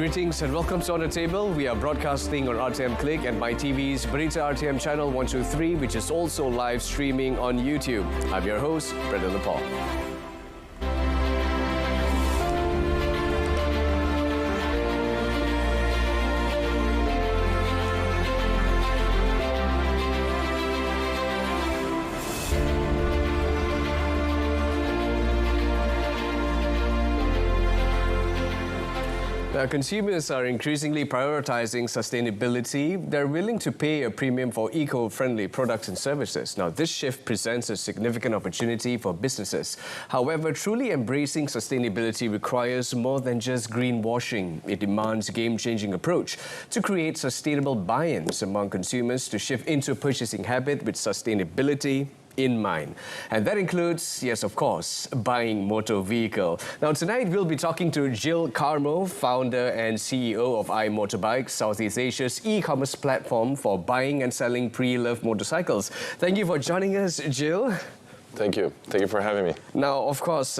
Greetings and welcome to On the Table. We are broadcasting on RTM Click and MyTV's Berita RTM channel 123, which is also live streaming on YouTube. I'm your host, Brendan Nepal. Now, consumers are increasingly prioritizing sustainability. They're willing to pay a premium for eco-friendly products and services. Now, this shift presents a significant opportunity for businesses. However, truly embracing sustainability requires more than just greenwashing. It demands a game-changing approach to create sustainable buy-ins among consumers to shift into a purchasing habit with sustainability in mind. And that includes, yes, of course, buying motor vehicle. Now, tonight we'll be talking to Jill Carmo, founder and CEO of iMotorbike, Southeast Asia's e-commerce platform for buying and selling pre-loved motorcycles. Thank you for joining us, Jill. Thank you. Thank you for having me. Now, of course,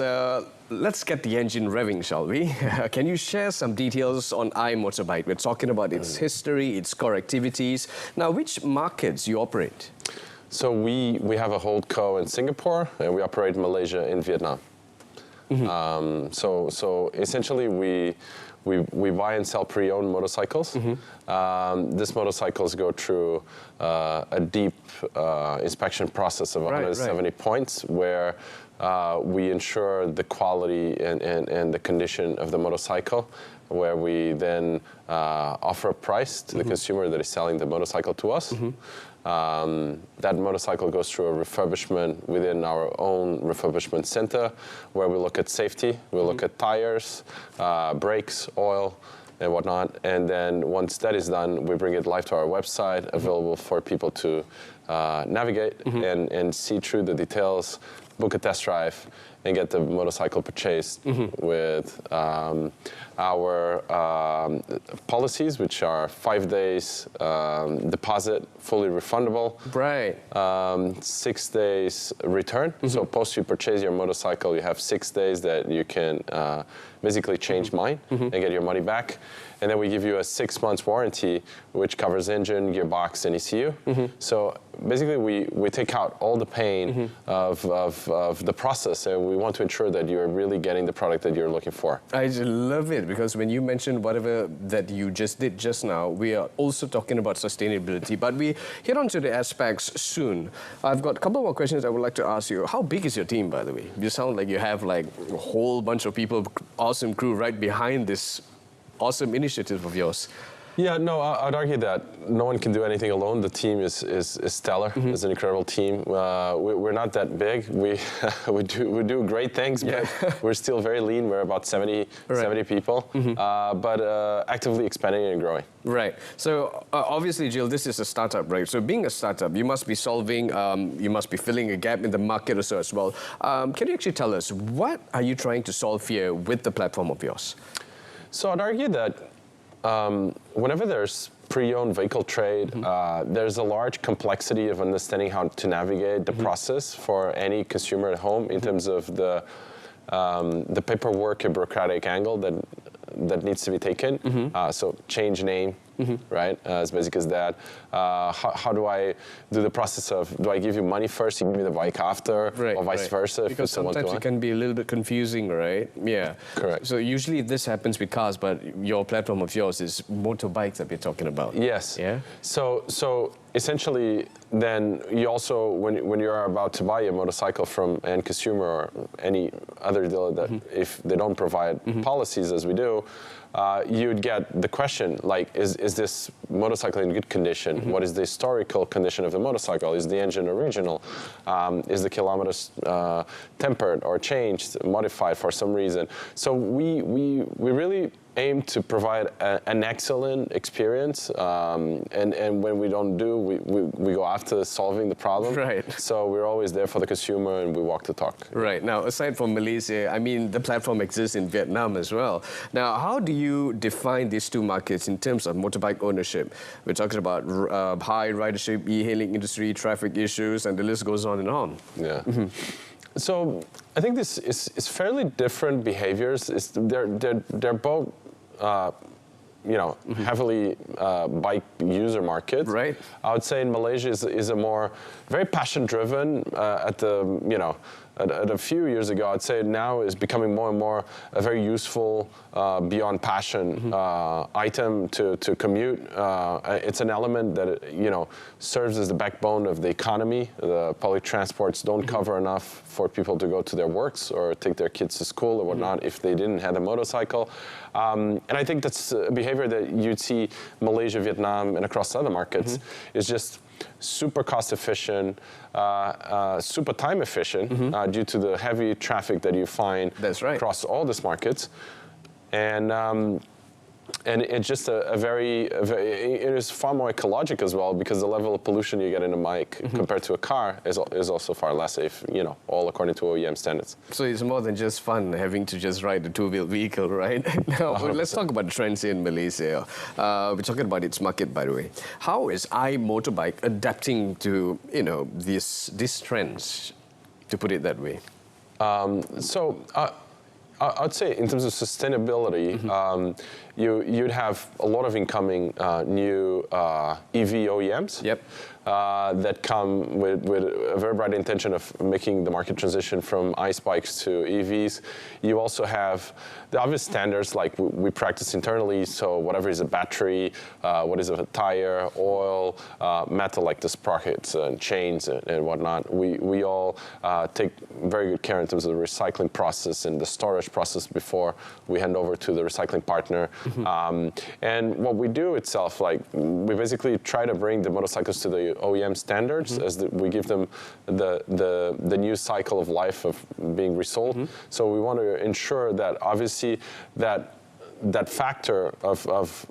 let's get the engine revving, shall we? Can you share some details on iMotorbike? We're talking about its history, its core activities. Now, which markets you operate? So we have a holdco in Singapore, and we operate in Malaysia and Vietnam. So essentially we buy and sell pre-owned motorcycles. These motorcycles go through a deep inspection process of 170 points where we ensure the quality and the condition of the motorcycle, where we then offer a price to the consumer that is selling the motorcycle to us. That motorcycle goes through a refurbishment within our own refurbishment center, where we look at safety, we look at tires, brakes, oil, and whatnot. And then once that is done, we bring it live to our website, available for people to navigate and see through the details, book a test drive, and get the motorcycle purchased with our policies, which are 5 days deposit, fully refundable. Right. 6 days return. So post you purchase your motorcycle, you have 6 days that you can basically change mine and get your money back. And then we give you a 6 months warranty, which covers engine, gearbox, and ECU. So basically, we take out all the pain of the process, and we want to ensure that you're really getting the product that you're looking for. I just love it, because when you mentioned whatever that you just did just now, we are also talking about sustainability, but we hit on to the aspects soon. I've got a couple more questions I would like to ask you. How big is your team, by the way? You sound like you have like a whole bunch of people, awesome crew right behind this awesome initiative of yours. Yeah, no, I'd argue that no one can do anything alone. The team is stellar. It's an incredible team. We're not that big. We do great things, but we're still very lean. We're about 70 people, but actively expanding and growing. Right. So obviously, Jill, this is a startup, right? So being a startup, you must be solving, you must be filling a gap in the market or so as well. Can you actually tell us, what are you trying to solve here with the platform of yours? So I'd argue that whenever there's pre-owned vehicle trade, there's a large complexity of understanding how to navigate the process for any consumer at home in terms of the paperwork and bureaucratic angle that needs to be taken. So change name, right? As basic as that. How do I do the process of, do I give you money first, you give me the bike after, or vice versa? Because sometimes it can be a little bit confusing, right? Yeah. Correct. So usually this happens with cars, but your platform of yours is motorbikes that we're talking about. Yes. Yeah. So essentially, then you also, when you're about to buy a motorcycle from an end consumer or any other dealer that if they don't provide policies as we do, you'd get the question, like, is this motorcycle in good condition? What is the historical condition of the motorcycle? Is the engine original? Is the kilometers tempered or changed, modified for some reason? So we really aim to provide an excellent experience, and when we don't do, we go after solving the problem. Right. So we're always there for the consumer, and we walk the talk. Right. Now, aside from Malaysia, I mean, the platform exists in Vietnam as well. Now, how do you define these two markets in terms of motorbike ownership? We're talking about high ridership, e-hailing industry, traffic issues, and the list goes on and on. Yeah. So I think this is fairly different behaviors. They're both heavily bike user market. Right. I would say in Malaysia is a more very passion-driven at a few years ago. I'd say now is becoming more and more a very useful beyond passion item to commute. It's an element that serves as the backbone of the economy. The public transports don't cover enough for people to go to their works or take their kids to school or whatnot if they didn't have a motorcycle. And I think that's a behavior that you'd see Malaysia, Vietnam, and across other markets is just super cost efficient, super time efficient due to the heavy traffic that you find across all these markets. And it's just it is far more ecological as well, because the level of pollution you get in a bike compared to a car is also far less safe, all according to OEM standards. So it's more than just fun having to just ride a two-wheel vehicle, right? Now, let's talk about the trends here in Malaysia. We're talking about its market, by the way. How is iMotorbike adapting to, these trends, to put it that way? I'd say in terms of sustainability, you'd have a lot of incoming new EV OEMs that come with a very bright intention of making the market transition from ICE bikes to EVs. You also have the obvious standards like we practice internally, so whatever is a battery, what is a tire, oil, metal like the sprockets and chains and whatnot. We all take very good care in terms of the recycling process and the storage process before we hand over to the recycling partner. And what we do itself, we basically try to bring the motorcycles to the OEM standards as we give them the new cycle of life of being resold. So we want to ensure that obviously that factor of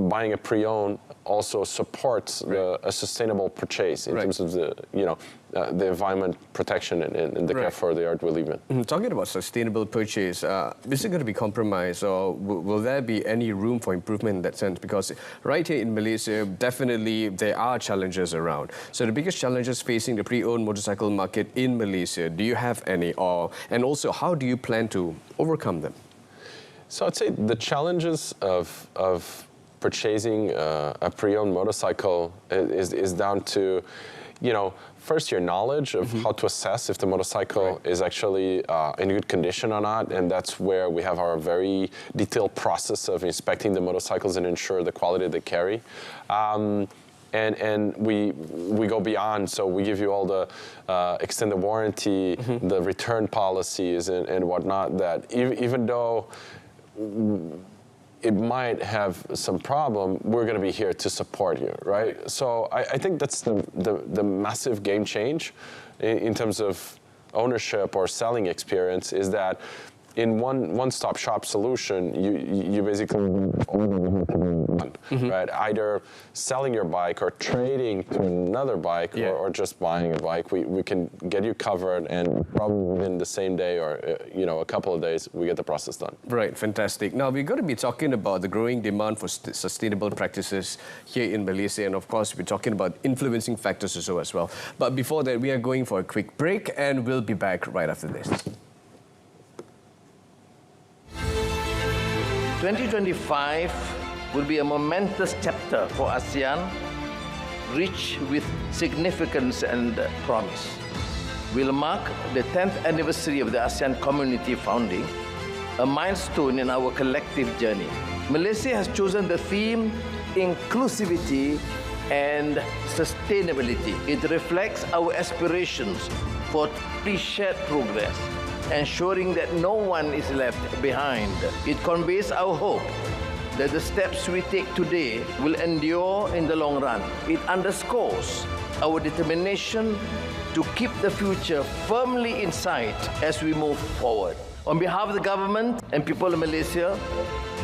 buying a pre-owned also supports a sustainable purchase in terms of the environment protection and the care for the earth we live in. Talking about sustainable purchase, is it going to be compromised, or will there be any room for improvement in that sense? Because right here in Malaysia, definitely there are challenges around. So the biggest challenges facing the pre-owned motorcycle market in Malaysia, do you have any? And also, how do you plan to overcome them? So I'd say the challenges of purchasing a pre-owned motorcycle is down to, first your knowledge of how to assess if the motorcycle is actually in good condition or not, and that's where we have our very detailed process of inspecting the motorcycles and ensure the quality they carry. And we go beyond, so we give you all the extended warranty, the return policies and whatnot, that even though it might have some problem, we're going to be here to support you, right? So I think that's the massive game change in terms of ownership or selling experience, is that in one-stop shop solution, you basically right? Either selling your bike or trading to another bike or just buying a bike. We can get you covered, and probably within the same day or a couple of days, we get the process done. Right, fantastic. Now, we're going to be talking about the growing demand for sustainable practices here in Malaysia, and of course, we're talking about influencing factors as well. But before that, we are going for a quick break, and we'll be back right after this. 2025 will be a momentous chapter for ASEAN, rich with significance and promise. We'll mark the 10th anniversary of the ASEAN community founding, a milestone in our collective journey. Malaysia has chosen the theme inclusivity and sustainability. It reflects our aspirations for shared progress, ensuring that no one is left behind. It conveys our hope that the steps we take today will endure in the long run. It underscores our determination to keep the future firmly in sight as we move forward. On behalf of the government and people of Malaysia,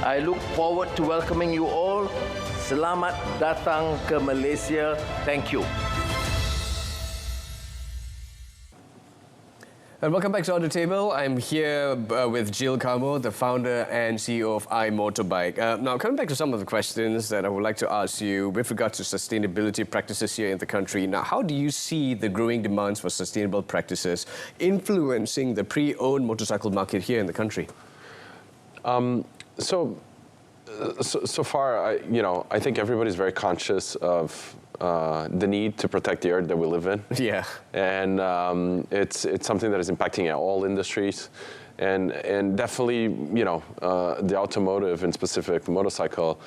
I look forward to welcoming you all. Selamat datang ke Malaysia. Thank you. And welcome back to On the Table. I'm here with Jill Camo, the founder and CEO of iMotorbike. Now, coming back to some of the questions that I would like to ask you with regard to sustainability practices here in the country. Now, how do you see the growing demands for sustainable practices influencing the pre-owned motorcycle market here in the country? So So far, I think everybody's very conscious of the need to protect the earth that we live in. Yeah. And it's something that is impacting all industries. And definitely, the automotive and specific motorcycle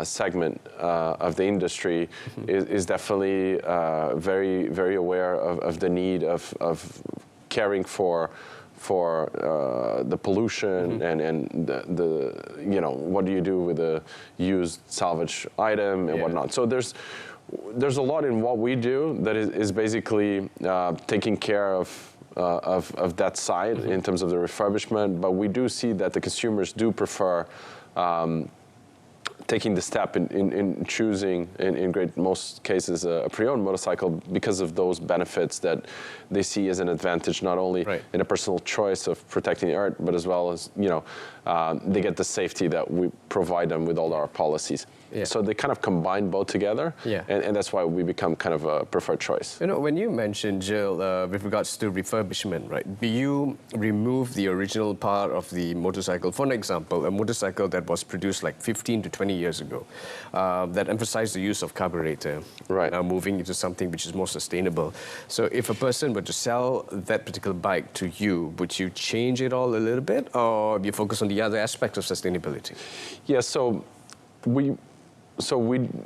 segment of the industry is definitely very, very aware of the need of caring for the pollution and the what do you do with a used salvage item and whatnot. So there's a lot in what we do that is basically taking care of that side in terms of the refurbishment, but we do see that the consumers do prefer taking the step in choosing, in most cases, a pre-owned motorcycle because of those benefits that they see as an advantage, not only in a personal choice of protecting the earth, but as well as, they get the safety that we provide them with all our policies. Yeah. So they kind of combine both together, and that's why we become kind of a preferred choice. When you mentioned, Jill, with regards to refurbishment, right, do you remove the original part of the motorcycle? For an example, a motorcycle that was produced like 15 to 20 years ago, that emphasized the use of carburetor, now moving into something which is more sustainable. So if a person were to sell that particular bike to you, would you change it all a little bit, or you focus on the other aspects of sustainability? Yeah, so we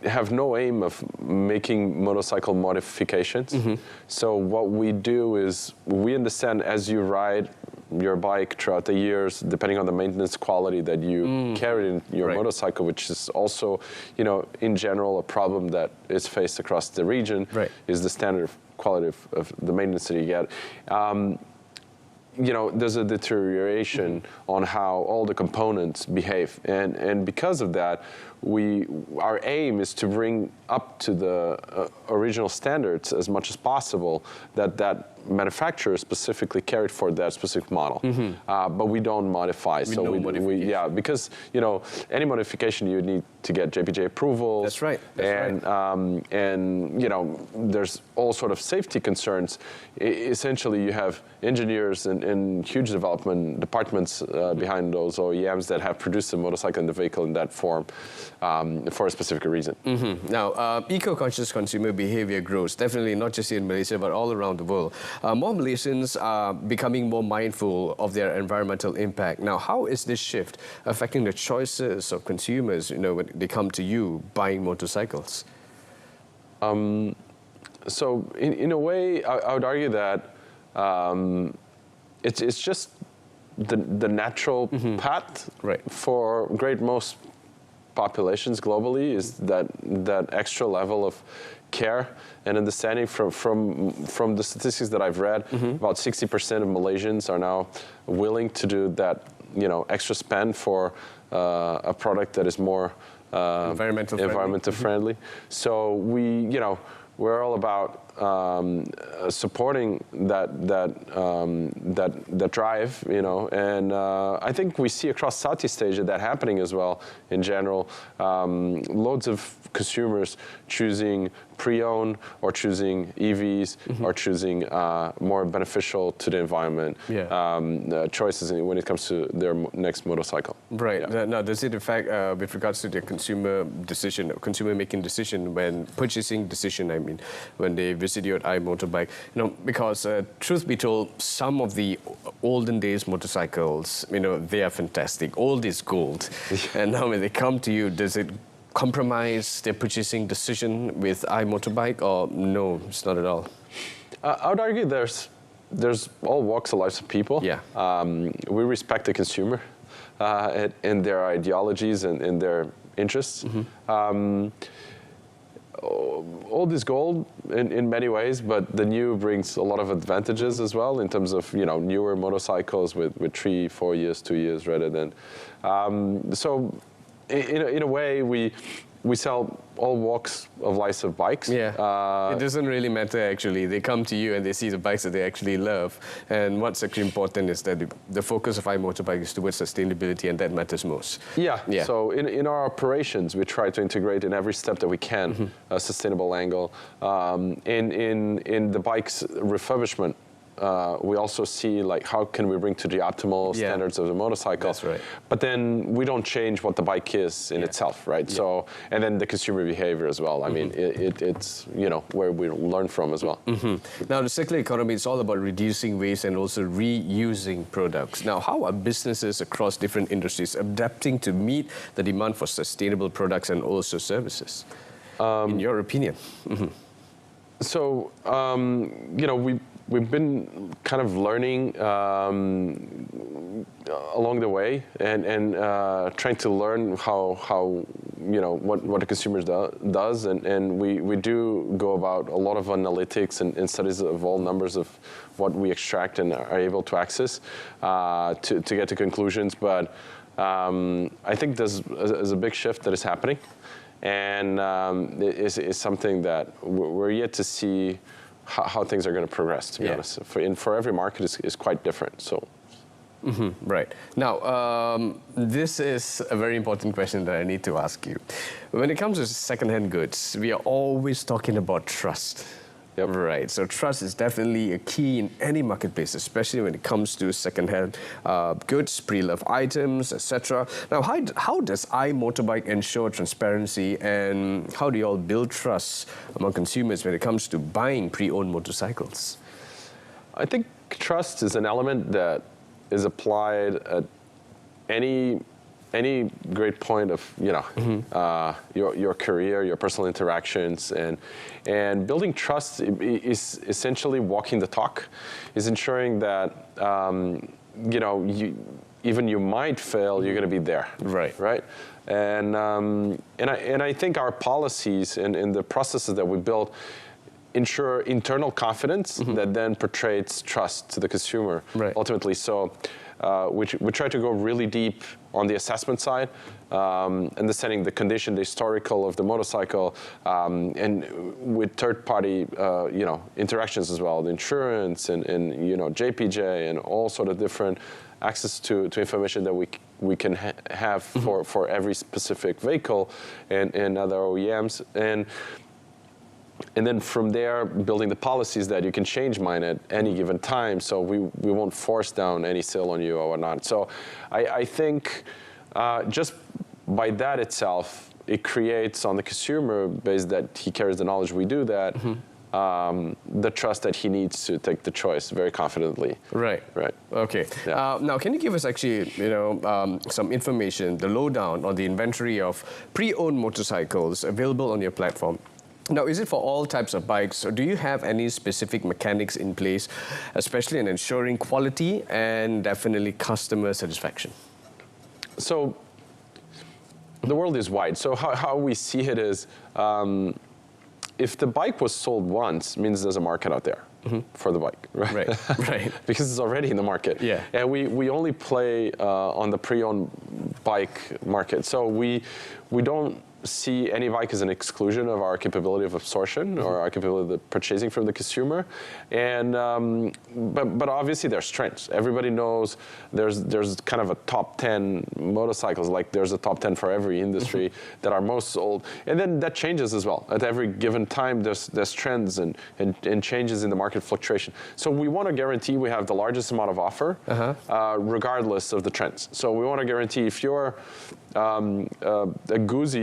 have no aim of making motorcycle modifications. So what we do is we understand as you ride your bike throughout the years, depending on the maintenance quality that you carry in your motorcycle, which is also, in general, a problem that is faced across the region, is the standard quality of the maintenance that you get. There's a deterioration on how all the components behave. And because of that, our aim is to bring up to the original standards as much as possible that manufacturer specifically carried for that specific model. But we don't modify. Because, any modification you need to get JPJ approval. That's right. And there's all sort of safety concerns. Essentially, you have engineers and huge development departments behind those OEMs that have produced a motorcycle and the vehicle in that form for a specific reason. Now, eco-conscious consumer behavior grows, definitely not just in Malaysia, but all around the world. More Malaysians are becoming more mindful of their environmental impact. Now, how is this shift affecting the choices of consumers, when they come to you buying motorcycles? So, in a way, I would argue that it's just the natural path for most populations globally is that extra level of care and understanding. From the statistics that I've read, about 60% of Malaysians are now willing to do that extra spend for a product that is more environmental friendly. So we're all about supporting that drive, and I think we see across Southeast Asia that happening as well. In general, loads of consumers choosing pre-owned or choosing EVs or choosing more beneficial to the environment choices when it comes to their next motorcycle. Right. Yeah. Now, does it affect with regards to their consumer making decision when purchasing decision? I mean, when they visit you at iMotorbike, because truth be told, some of the olden days motorcycles, they are fantastic. Old is gold, and now when they come to you, does it compromise their purchasing decision with iMotorbike, or no, it's not at all? I would argue there's all walks of life of people. Yeah. We respect the consumer and their ideologies and their interests. Old is gold in many ways, but the new brings a lot of advantages as well in terms of newer motorcycles with 3, 4 years, 2 years rather than so. In a way, we sell all walks of life of bikes. Yeah, it doesn't really matter actually. They come to you and they see the bikes that they actually love. And what's actually important is that the focus of iMotorbike is towards sustainability, and that matters most. Yeah. So in our operations, we try to integrate in every step that we can a sustainable angle. In the bike's refurbishment we also see like how can we bring to the optimal standards of the motorcycle. That's right. But then we don't change what the bike is in itself, right? So, and then the consumer behavior as well. I mean, it's, you know, where we learn from as well. Now, the circular economy is all about reducing waste and also reusing products. Now, how are businesses across different industries adapting to meet the demand for sustainable products and also services, in your opinion? So, you know, we've been kind of learning along the way and trying to learn how you know, what the consumer does. And we do go about a lot of analytics and studies of all numbers of what we extract and are able to access to get to conclusions. But I think there's a big shift that is happening. And is something that we're yet to see how things are going to progress, to be honest. For every market is quite different. So, right. Now, this is a very important question that I need to ask you. When it comes to second-hand goods, we are always talking about trust. Yep. Right. So trust is definitely a key in any marketplace, especially when it comes to second-hand goods, pre-loved items, etc. Now, how does iMotorbike ensure transparency, and how do you all build trust among consumers when it comes to buying pre-owned motorcycles? I think trust is an element that is applied at any great point of, you know, your career, your personal interactions, and building trust is essentially walking the talk, is ensuring that you know, even you might fail, you're going to be there, right? And I think our policies and the processes that we build ensure internal confidence that then portrays trust to the consumer ultimately. So we try to go really deep on the assessment side, understanding the condition, the historical of the motorcycle, and with third-party, you know, interactions as well, the insurance and you know, JPJ and all sort of different access to information that we can have for every specific vehicle and other OEMs. And then from there, building the policies that you can change mine at any given time, so we won't force down any sale on you or whatnot. So I think just by that itself, it creates on the consumer base that he carries the knowledge we do that, the trust that he needs to take the choice very confidently. Right. Okay. Yeah. Now, can you give us actually, you know, some information, the lowdown on the inventory of pre-owned motorcycles available on your platform? Now, is it for all types of bikes, or do you have any specific mechanics in place, especially in ensuring quality and definitely customer satisfaction? So the world is wide. So how we see it is, if the bike was sold once, means there's a market out there for the bike, right? Because it's already in the market. Yeah. And we only play on the pre-owned bike market. So we don't see any bike as an exclusion of our capability of absorption or our capability of purchasing from the consumer. And but obviously there's trends. Everybody knows there's kind of a top 10 motorcycles, like there's a top 10 for every industry that are most sold. And then that changes as well. At every given time there's trends and changes in the market fluctuation. So we want to guarantee we have the largest amount of offer regardless of the trends. So we want to guarantee if you're a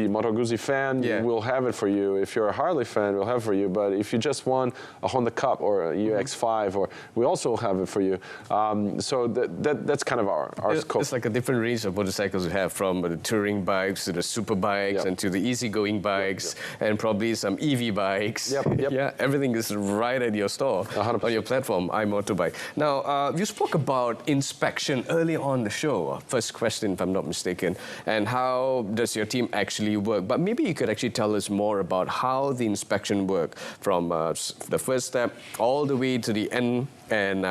Moto Guzzi fan, we'll have it for you. If you're a Harley fan, we'll have it for you. But if you just want a Honda Cup or a UX5, or we also have it for you. So that's kind of our scope. It's like a different range of motorcycles we have, from the touring bikes to the super bikes and to the easygoing bikes and probably some EV bikes. Yeah, everything is right at your store, 100%. On your platform, iMotorbike. Now, you spoke about inspection early on the show. First question, if I'm not mistaken. And how does your team actually work? But maybe you could actually tell us more about how the inspection work from the first step all the way to the end, and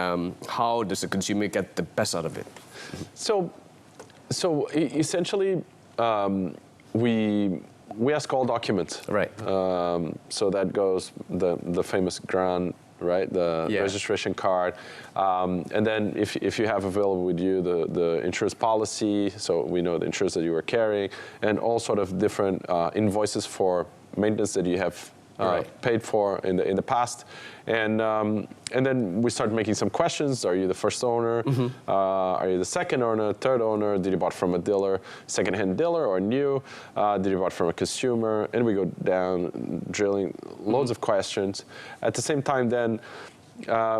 how does the consumer get the best out of it? So essentially, we ask all documents. Right. So that goes the famous grand, right? The registration card. And then if you have available with you the insurance policy, so we know the insurance that you are carrying, and all sort of different invoices for maintenance that you have paid for in the past. And then we started making some questions. Are you the first owner? Are you the second owner, third owner? Did you bought from a dealer, second-hand dealer or new? Did you bought from a consumer? And we go down, drilling loads of questions. At the same time then,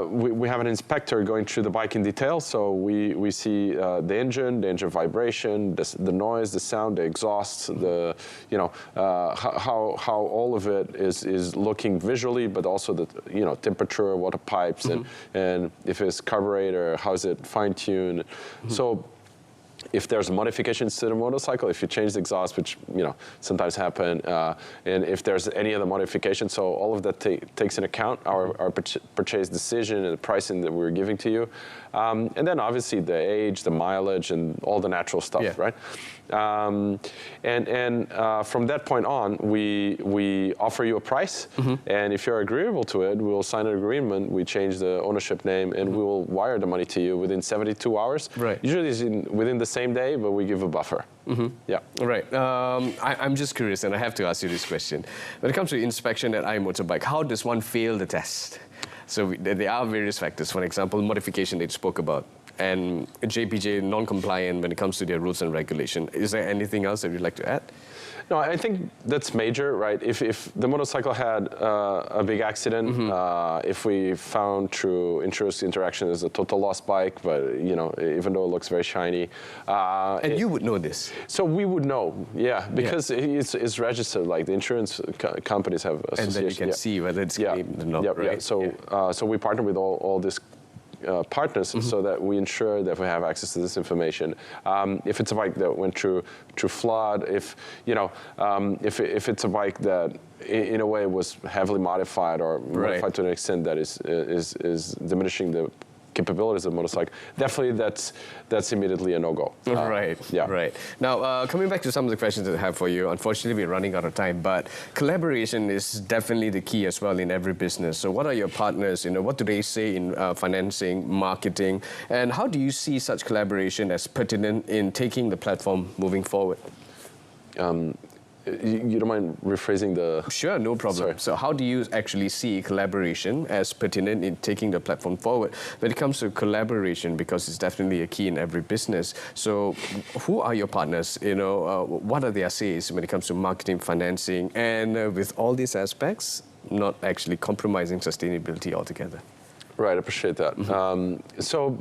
we have an inspector going through the bike in detail, so we see the engine vibration, the noise, the sound, the exhaust, how all of it is looking visually, but also the temperature, water pipes, and if it's carburetor, how's it fine-tuned. So if there's modifications to the motorcycle, if you change the exhaust, which sometimes happen, and if there's any other modification, so all of that takes into account our purchase decision and the pricing that we're giving to you, and then obviously the age, the mileage, and all the natural stuff, right? And from that point on, we offer you a price, and if you're agreeable to it, we'll sign an agreement. We change the ownership name, and we will wire the money to you within 72 hours. Right. Usually it's within the same day, but we give a buffer. Yeah. Right. I'm just curious, and I have to ask you this question. When it comes to inspection at iMotorbike, how does one fail the test? So there are various factors. For example, modification that you spoke about, and JPJ non-compliant when it comes to their rules and regulation. Is there anything else that you'd like to add? No, I think that's major, right? If the motorcycle had a big accident, if we found through insurance interaction as a total loss bike, but even though it looks very shiny, and you would know this. So we would know, because it's registered. Like the insurance companies have association. And then you can see whether it's claimed or not, right? So we partner with all these partners so that we ensure that we have access to this information. If it's a bike that went through flood, if it's a bike that in a way was heavily modified or modified to an extent that is diminishing the capabilities of the motorcycle, definitely that's immediately a no-go. Right. Now, coming back to some of the questions that I have for you, unfortunately we're running out of time, but collaboration is definitely the key as well in every business. So what are your partners, what do they say in financing, marketing, and how do you see such collaboration as pertinent in taking the platform moving forward? You don't mind rephrasing the... Sure, no problem. Sorry. So how do you actually see collaboration as pertinent in taking the platform forward? When it comes to collaboration, because it's definitely a key in every business, so who are your partners? What are their says when it comes to marketing, financing, and with all these aspects, not actually compromising sustainability altogether? Right, I appreciate that. So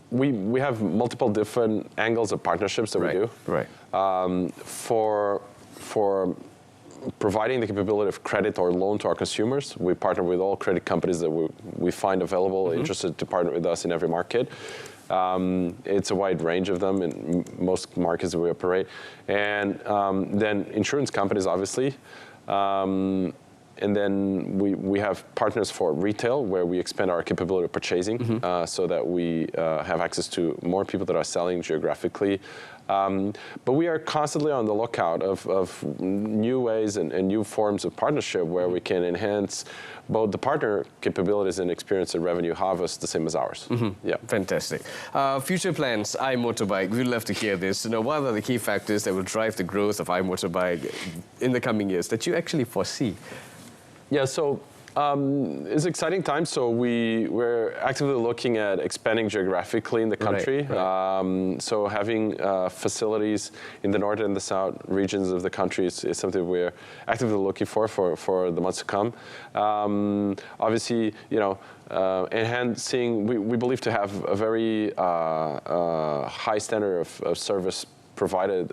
we have multiple different angles of partnerships that we do. Right. For providing the capability of credit or loan to our consumers, we partner with all credit companies that we find available, interested to partner with us in every market. It's a wide range of them in most markets that we operate. And then insurance companies, obviously. And then we have partners for retail, where we expand our capability of purchasing so that we have access to more people that are selling geographically. But we are constantly on the lookout of new ways and new forms of partnership where we can enhance both the partner capabilities and experience and revenue harvest the same as ours. Yeah. Fantastic. Future plans, iMotorbike, we'd love to hear this. What are the key factors that will drive the growth of iMotorbike in the coming years that you actually foresee? Yeah, so it's an exciting time. So we're actively looking at expanding geographically in the country. So having facilities in the north and the south regions of the country is something we're actively looking for the months to come. Obviously, enhancing, we believe to have a very high standard of service provided,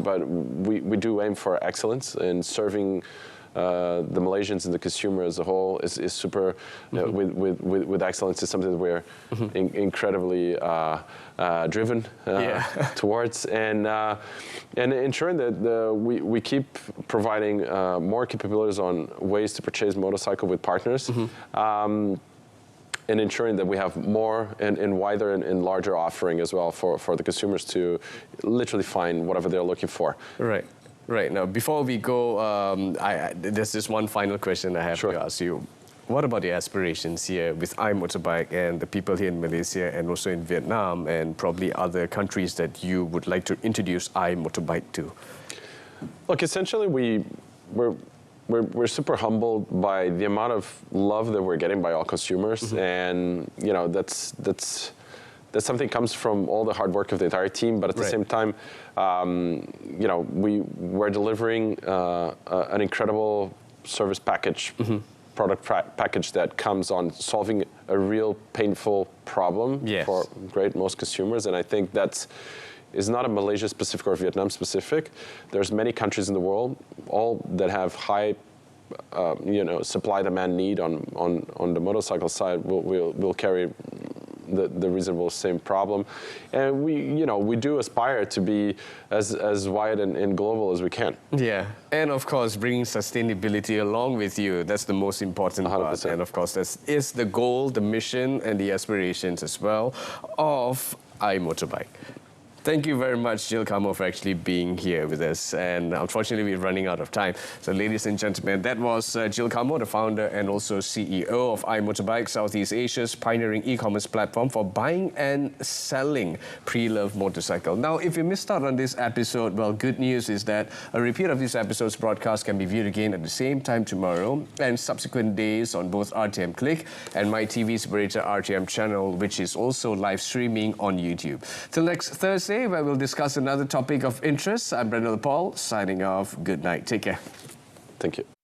but we do aim for excellence in serving the Malaysians and the consumer as a whole is super, with excellence is something that we're incredibly driven towards, and ensuring that we keep providing more capabilities on ways to purchase motorcycle with partners. And ensuring that we have more and wider and larger offering as well for the consumers to literally find whatever they're looking for. Right. Now, before we go, there's this one final question I have to ask you. What about the aspirations here with iMotorbike and the people here in Malaysia and also in Vietnam and probably other countries that you would like to introduce iMotorbike to? Look, essentially, we're we're super humbled by the amount of love that we're getting by all consumers, and that's something comes from all the hard work of the entire team. But at the same time, we're delivering an incredible service package, product package that comes on solving a real painful problem for most consumers. And I think is not a Malaysia specific or Vietnam specific. There's many countries in the world, all that have high supply demand need on the motorcycle side will carry the reasonable same problem. And we do aspire to be as wide and global as we can. Yeah, and of course bringing sustainability along with you, that's the most important 100%. part. And of course that is the goal, the mission and the aspirations as well of iMotorbike. Thank you very much, Jill Kamo, for actually being here with us. And unfortunately, we're running out of time. So, ladies and gentlemen, that was Jill Kamo, the founder and also CEO of iMotorbike, Southeast Asia's pioneering e-commerce platform for buying and selling pre-loved motorcycle. Now, if you missed out on this episode, well, good news is that a repeat of this episode's broadcast can be viewed again at the same time tomorrow and subsequent days on both RTM Click and MyTV's Berita RTM channel, which is also live streaming on YouTube. Till next Thursday, where we'll discuss another topic of interest. I'm Brendan Paul, signing off. Good night. Take care. Thank you.